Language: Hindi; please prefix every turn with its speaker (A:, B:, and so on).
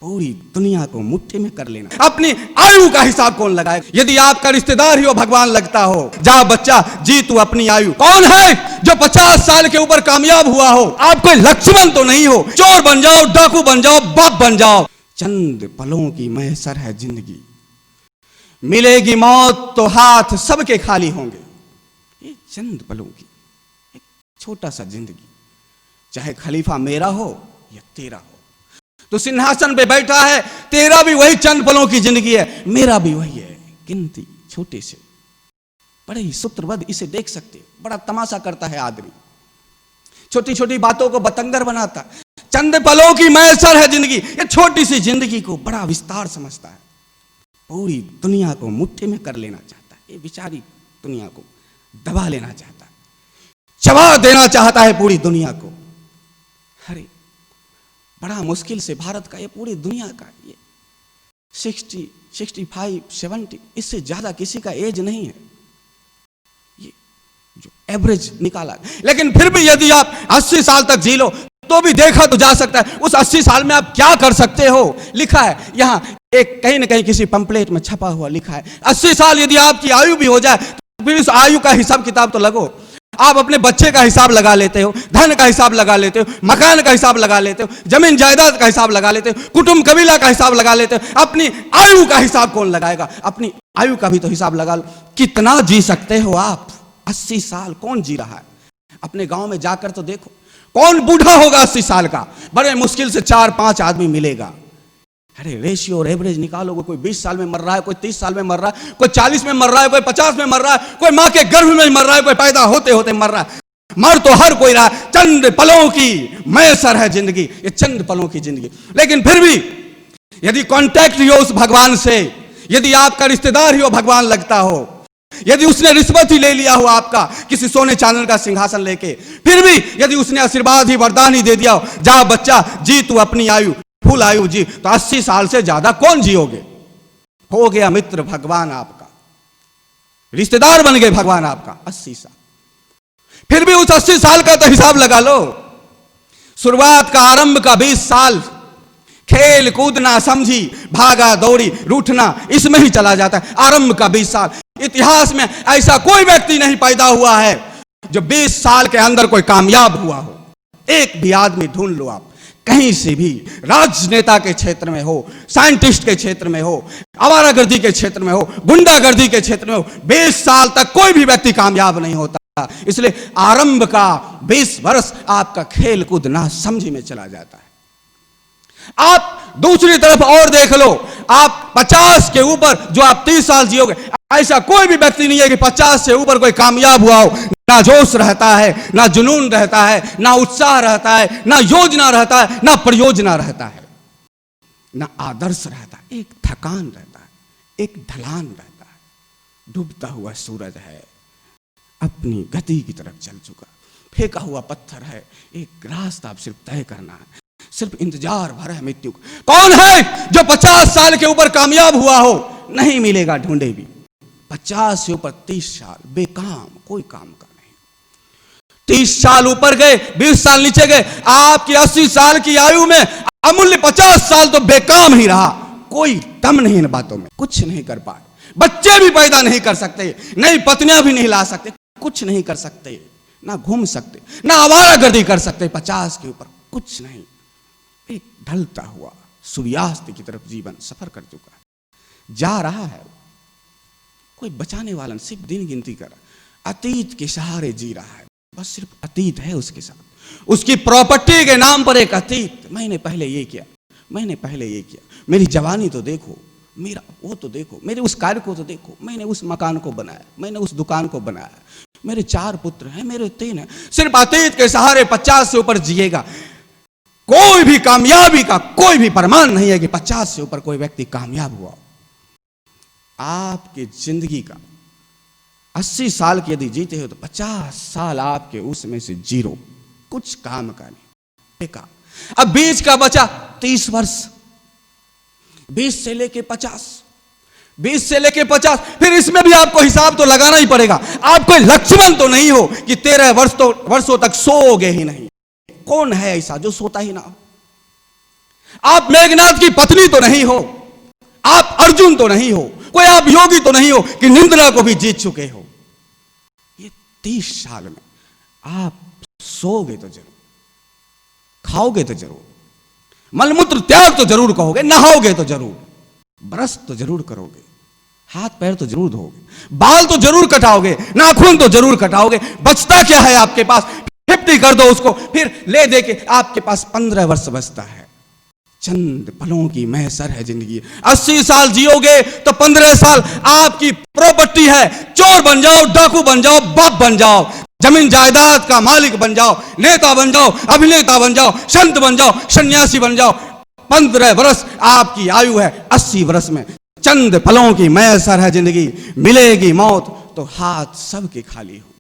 A: पूरी दुनिया को मुट्ठी में कर लेना। अपनी आयु का हिसाब कौन लगाए? यदि आपका रिश्तेदार ही वो भगवान लगता हो, जा बच्चा जी तू अपनी आयु। कौन है जो 50 साल के ऊपर कामयाब हुआ हो? आप कोई लक्ष्मण तो नहीं हो, चोर बन जाओ, डाकू बन जाओ, बाप बन जाओ। चंद पलों की मैसर है जिंदगी, मिलेगी मौत तो हाथ सबके खाली होंगे। ये चंद पलों की एक छोटा सा जिंदगी, चाहे खलीफा मेरा हो या तेरा हो, तो सिंहासन पे बैठा है, तेरा भी वही चंद पलों की जिंदगी है, मेरा भी वही है। गिनती छोटे से बड़े ही सूत्रबद्ध इसे देख सकते। बड़ा तमाशा करता है आदमी, छोटी छोटी बातों को बतंगर बनाता। चंद पलों की मैसर है जिंदगी, ये छोटी सी जिंदगी को बड़ा विस्तार समझता है। पूरी दुनिया को मुट्ठी में कर लेना चाहता है, ये बेचारी दुनिया को दबा लेना चाहता है, चबा देना चाहता है पूरी दुनिया को। अरे बड़ा मुश्किल से भारत का, ये पूरी दुनिया का, ये 60, 65, 70, इससे ज्यादा किसी का एज नहीं है, ये जो एवरेज निकाला। लेकिन फिर भी यदि आप 80 साल तक जी लो तो भी देखा तो जा सकता है उस 80 साल में आप क्या कर सकते हो। लिखा है यहां, एक कहीं ना कहीं किसी पंपलेट में छपा हुआ लिखा है, 80 साल यदि आपकी आयु भी हो जाए तो फिर उस आयु का हिसाब किताब तो लगो। आप अपने बच्चे का हिसाब लगा लेते हो, धन का हिसाब लगा लेते हो, मकान का हिसाब लगा लेते हो, जमीन जायदाद का हिसाब लगा लेते हो, कुटुंब कबीला का हिसाब लगा लेते हो। अपनी आयु का हिसाब कौन लगाएगा? अपनी आयु का भी तो हिसाब लगा लो। कितना जी सकते हो आप? 80 साल कौन जी रहा है? अपने गांव में जाकर तो देखो, कौन बूढ़ा होगा 80 साल का? बड़े मुश्किल से 4-5 आदमी मिलेगा। अरे रेशियो और एवरेज निकालोगे, कोई 20 साल में मर रहा है, कोई 30 साल में मर रहा है, कोई 40 में मर रहा है, कोई 50 में मर रहा है, कोई मां के गर्भ में मर रहा है, कोई पैदा होते होते मर रहा है। मर तो हर कोई रहा है। चंद पलों की मैसर है जिंदगी, ये चंद पलों की जिंदगी। लेकिन फिर भी यदि कांटेक्ट हो उस भगवान से, यदि आपका रिश्तेदार ही वो भगवान लगता हो, यदि उसने रिश्वत ही ले लिया हो आपका किसी सोने चांदी का सिंहासन लेके, फिर भी यदि उसने आशीर्वाद ही वरदान ही दे दिया हो, जा बच्चा जी तू अपनी आयु, फुल आयु जी, तो 80 साल से ज्यादा कौन जियोगे? हो गया मित्र भगवान आपका, रिश्तेदार बन गए भगवान आपका 80 साल। फिर भी उस 80 साल का तो हिसाब लगा लो। शुरुआत का, आरंभ का 20 साल खेल कूदना समझी, भागा दौड़ी रूठना, इसमें ही चला जाता है। आरंभ का 20 साल। इतिहास में ऐसा कोई व्यक्ति नहीं पैदा हुआ है जो 20 साल के अंदर कोई कामयाब हुआ हो। एक भी आदमी ढूंढ लो आप, कहीं से भी, राजनेता के क्षेत्र में हो, साइंटिस्ट के क्षेत्र में हो, आवारागर्दी के क्षेत्र में हो, गुंडागर्दी के क्षेत्र में हो, 20 साल तक कोई भी व्यक्ति कामयाब नहीं होता। इसलिए आरंभ का 20 वर्ष आपका खेल कूद ना समझी में चला जाता है। आप दूसरी तरफ और देख लो, आप 50 के ऊपर जो आप 30 साल जियोगे, ऐसा कोई भी व्यक्ति नहीं है कि 50 से ऊपर कोई कामयाब हुआ हो। ना जोश रहता है, ना जुनून रहता है, ना उत्साह रहता है, ना योजना रहता है, ना परियोजना रहता है, ना आदर्श रहता है। एक थकान रहता है, एक ढलान रहता है। डूबता हुआ सूरज है, अपनी गति की तरफ चल चुका, फेंका हुआ पत्थर है, एक रास्ता अब सिर्फ तय करना है, सिर्फ इंतजार भर है मृत्यु का। कौन है जो 50 साल के ऊपर कामयाब हुआ हो? नहीं मिलेगा, ढूंढे भी। 50 से ऊपर 30 साल बेकाम, कोई काम का नहीं। 30 साल ऊपर गए, 20 साल नीचे गए, आपकी 80 साल की आयु में अमूल्य 50 साल तो बेकाम ही रहा। कोई दम नहीं इन बातों में, कुछ नहीं कर पाए। बच्चे भी पैदा नहीं कर सकते, नई पत्नियां भी नहीं ला सकते, कुछ नहीं कर सकते, ना घूम सकते, ना आवारागर्दी कर सकते। 50 के ऊपर कुछ नहीं। एक ढलता हुआ सूर्यास्त की तरफ जीवन सफर कर चुका है, जा रहा है। कोई बचाने वाला, सिर्फ दिन गिनती कर, अतीत के सहारे जी रहा है। बस सिर्फ अतीत है उसके साथ, उसकी प्रॉपर्टी के नाम पर एक अतीत। मैंने पहले ये किया, मैंने पहले ये किया, मेरी जवानी तो देखो, मेरा वो तो देखो, मेरे उस कार्य को तो देखो, मैंने उस मकान को बनाया, मैंने उस दुकान को बनाया, मेरे 4 पुत्र हैं, मेरे 3 हैं। सिर्फ अतीत के सहारे 50 से ऊपर जिएगा। कोई भी कामयाबी का कोई भी प्रमाण नहीं है कि 50 से ऊपर कोई व्यक्ति कामयाब हुआ। आपकी जिंदगी का 80 साल की यदि जीते हो तो 50 साल आपके उसमें से जीरो, कुछ काम का नहीं, बेकार। अब बीच का बचा 30 वर्ष, 20 से लेके 50, 20 से लेके 50, फिर इसमें भी आपको हिसाब तो लगाना ही पड़ेगा। आप कोई लक्ष्मण तो नहीं हो कि 13 वर्षों तक सोओगे ही नहीं। कौन है ऐसा जो सोता ही ना हो? आप मेघनाथ की पत्नी तो नहीं हो, आप अर्जुन तो नहीं हो, कोई आप योगी तो नहीं हो कि निंद्रा को भी जीत चुके हो। ये 30 साल में आप सोओगे तो जरूर, खाओगे तो जरूर, मलमूत्र त्याग तो जरूर कहोगे, नहाओगे तो जरूर, ब्रश तो जरूर करोगे, हाथ पैर तो जरूर धोगे, बाल तो जरूर कटाओगे, नाखून तो जरूर कटाओगे। बचता क्या है आपके पास? 50 कर दो उसको, फिर ले दे के आपके पास 15 वर्ष बचता है। चंद पलों की मैसर है जिंदगी। 80 साल जियोगे तो 15 साल आपकी प्रॉपर्टी है। चोर बन जाओ, डाकू बन जाओ, बाप बन जाओ, जमीन जायदाद का मालिक बन जाओ, नेता बन जाओ, अभिनेता बन जाओ, संत बन जाओ, सन्यासी बन जाओ। 15 वर्ष आपकी आयु है। 80 वर्ष में चंद पलों की मैसर है जिंदगी। मिलेगी मौत तो हाथ सबके खाली हो।